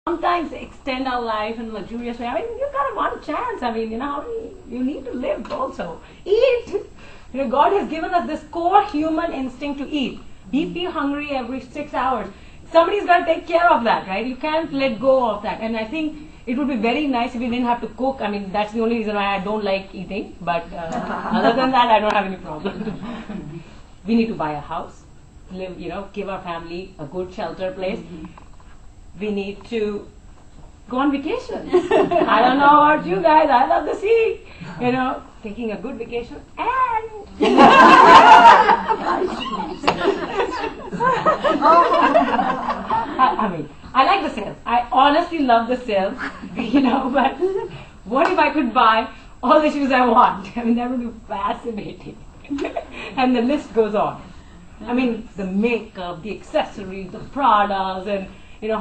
sometimes extend our life in a luxurious way. I mean, you've got one chance. I mean, you need to live also. Eat. God has given us this core human instinct to eat. We feel hungry every 6 hours. Somebody's got to take care of that, right? You can't let go of that. And I think it would be very nice if we didn't have to cook. I mean, that's the only reason why I don't like eating. But other than that, I don't have any problem. We need to buy a house, live, give our family a good shelter place. We need to go on vacation. I don't know about you guys. I love the sea. Taking a good vacation and I mean, I like the sales. I honestly love the sales. But what if I could buy all the shoes I want? I mean, that would be fascinating. And the list goes on. I mean, the makeup, the accessories, the Pradas, and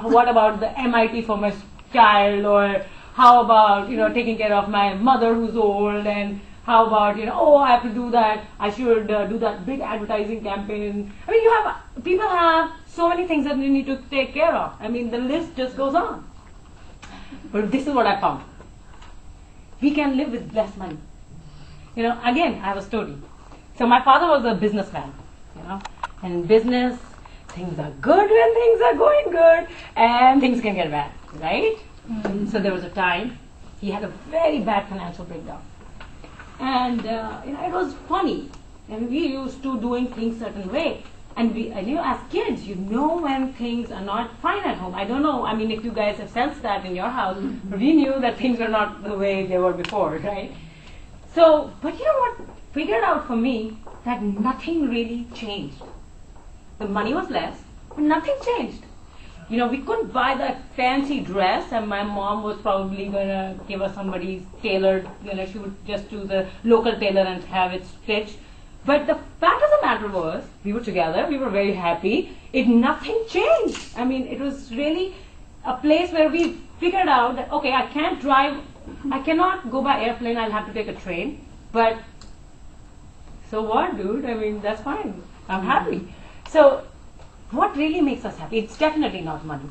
what about the MIT for my child, or how about taking care of my mother who's old, and how about I have to do that. I should do that big advertising campaign. I mean, people have so many things that you need to take care of. I mean, the list just goes on. But this is what I found. We can live with less money. Again, I have a story. So my father was a businessman, and in business, things are good when things are going good, and things can get bad, right? So there was a time he had a very bad financial breakdown. And it was funny. And we used to doing things certain way. And as kids, when things are not fine at home. I don't know, I mean, if you guys have sensed that in your house, we knew that things were not the way they were before, right? So, but what figured out for me that nothing really changed. The money was less, but nothing changed. We couldn't buy that fancy dress, and my mom was probably going to give us somebody's tailored, she would just do the local tailor and have it stitched. But the fact of the matter was, we were together, we were very happy, nothing changed. I mean, it was really a place where we figured out that, okay, I can't drive, I cannot go by airplane, I'll have to take a train, but so what, dude? I mean, that's fine, I'm happy. So, what really makes us happy? It's definitely not money.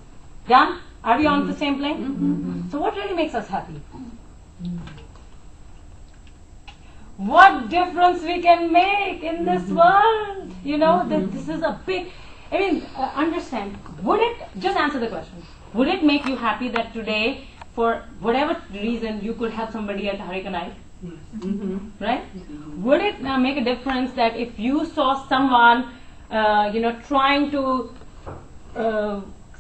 Done? Are we on the same plane? So what really makes us happy? What difference we can make in this world? This is a big, understand, just answer the question. Would it make you happy that today, for whatever reason, you could help somebody at Hurricane Ike? Right? Would it make a difference that if you saw someone trying to,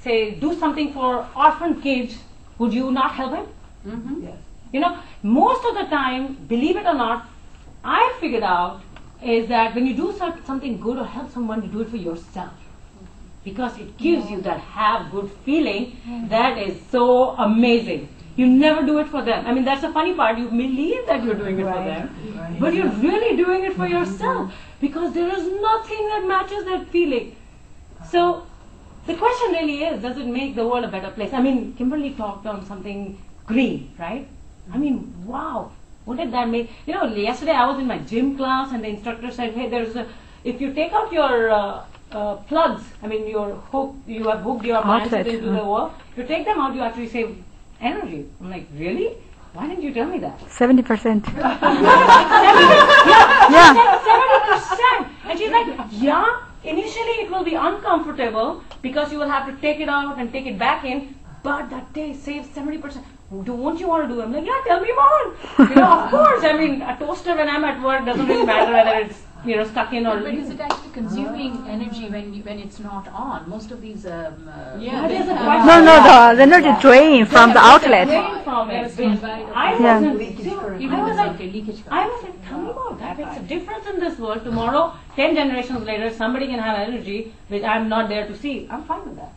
do something for orphan kids, would you not help him? Yes. Most of the time, believe it or not, I figured out is that when you do something good or help someone, you do it for yourself. Because it gives you that have good feeling that is so amazing. You never do it for them. I mean, that's the funny part. You believe that you're doing it for them, but you're really doing it for yourself, because there is nothing that matches that feeling. So the question really is, does it make the world a better place? I mean, Kimberly talked on something green, right? I mean, wow, what did that make? Yesterday I was in my gym class, and the instructor said, hey, if you take out your plugs, I mean, you have hooked your appliances into the wall, if you take them out, you actually save energy. I'm like, really? Why didn't you tell me that? 70%. Yeah. 70%. And she's like, yeah, initially it will be uncomfortable because you will have to take it out and take it back in, but that day saves 70%. Won't you want to do it? I'm like, yeah, tell me more. Of course. I mean, a toaster when I'm at work doesn't really matter whether it's stuck in or. But is it actually consuming energy when it's not on? Most of these. No, the energy drain from the outlet. From it. I wasn't leakage current. I was like, tell me about that. It's a difference in this world. Tomorrow, 10 generations later, somebody can have energy which I'm not there to see. I'm fine with that.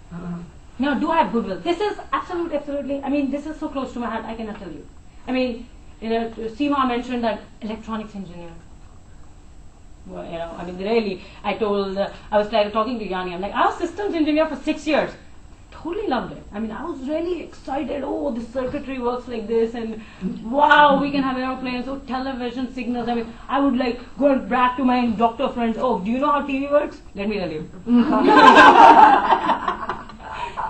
Now, do I have goodwill? This is absolutely. I mean, this is so close to my heart. I cannot tell you. I mean, Seema mentioned that electronics engineer. Well, I mean, really, I was talking to Yanni, I'm like, I was systems engineer for 6 years. Totally loved it. I mean, I was really excited. Oh, the circuitry works like this, and wow, we can have airplanes, television signals. I mean, I would go and brag to my doctor friends, oh, do you know how TV works? Let me tell you.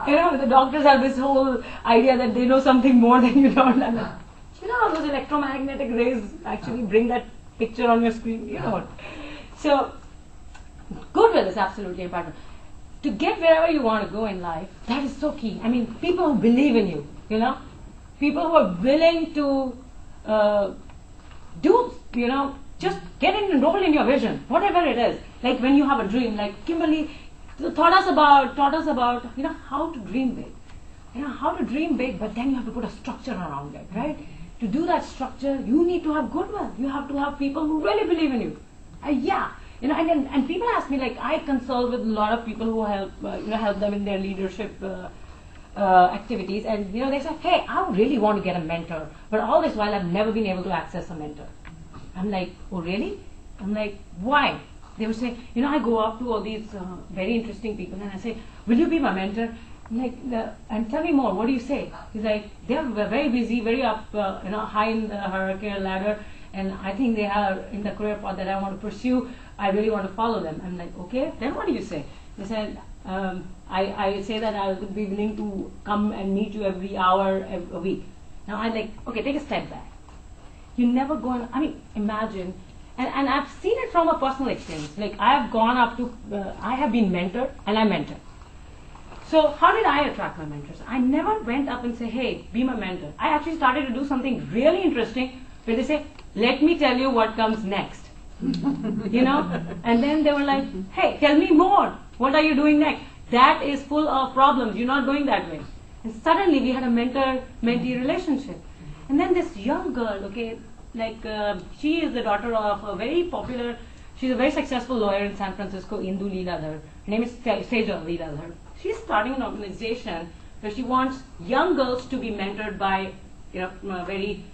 The doctors have this whole idea that they know something more than you don't. And how those electromagnetic rays actually bring that picture on your screen? So, goodwill is absolutely important. To get wherever you want to go in life, that is so key. I mean, people who believe in you, people who are willing to just get enrolled in your vision, whatever it is. Like when you have a dream, like Kimberly taught us about how to dream big. How to dream big, but then you have to put a structure around it, right? To do that structure, you need to have goodwill. You have to have people who really believe in you. And people ask me, like, I consult with a lot of people who help them in their leadership activities, and they say, hey, I really want to get a mentor, but all this while I've never been able to access a mentor. I'm like, oh really? I'm like, why? They would say, I go up to all these very interesting people and I say, will you be my mentor? I'm like, and tell me more, what do you say? He's like, they're very busy, very up, high in the hierarchical ladder, and I think they are in the career path that I want to pursue. I really want to follow them. I'm like, okay, then what do you say? They said, I say that I would be willing to come and meet you every hour a week. Now I'm like, okay, take a step back. You never go on, imagine, and I've seen it from a personal experience. Like I have gone up to, I have been mentored and I mentor. So how did I attract my mentors? I never went up and say, hey, be my mentor. I actually started to do something really interesting where they say, let me tell you what comes next. And then they were like, hey, tell me more. What are you doing next? That is full of problems. You're not going that way. And suddenly we had a mentor-mentee relationship. And then this young girl, she is the daughter of a very popular, she's a very successful lawyer in San Francisco, Indu Leeladhar. Her name is Sejal Leeladhar. She's starting an organization where she wants young girls to be mentored by very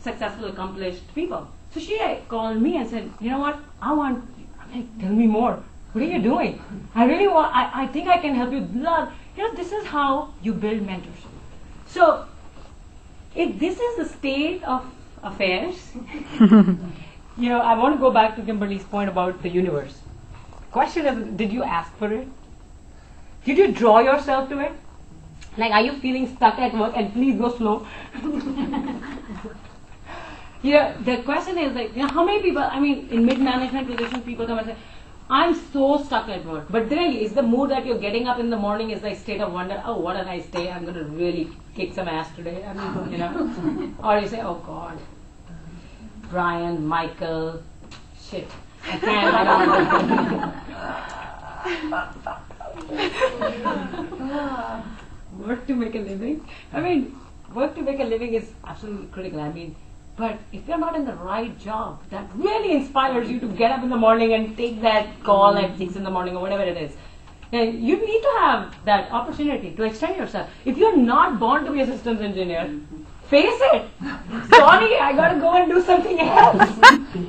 successful, accomplished people. So she called me and said, you know what, I'm like, tell me more. What are you doing? I think I can help you. This is how you build mentorship. So, if this is the state of affairs, I want to go back to Kimberly's point about the universe. Question is, did you ask for it? Did you draw yourself to it? Like, are you feeling stuck at work and please go slow? The question is like, how many people, in mid-management positions, people come and say, I'm so stuck at work. But really, is the mood that you're getting up in the morning is like state of wonder, oh, what a nice day, I'm going to really kick some ass today, Or you say, oh God, Brian, Michael, shit, I can't, work to make a living? Work to make a living is absolutely critical. But if you're not in the right job that really inspires you to get up in the morning and take that call at 6 in the morning or whatever it is, then you need to have that opportunity to extend yourself. If you're not born to be a systems engineer, face it. Sorry, I got to go and do something else.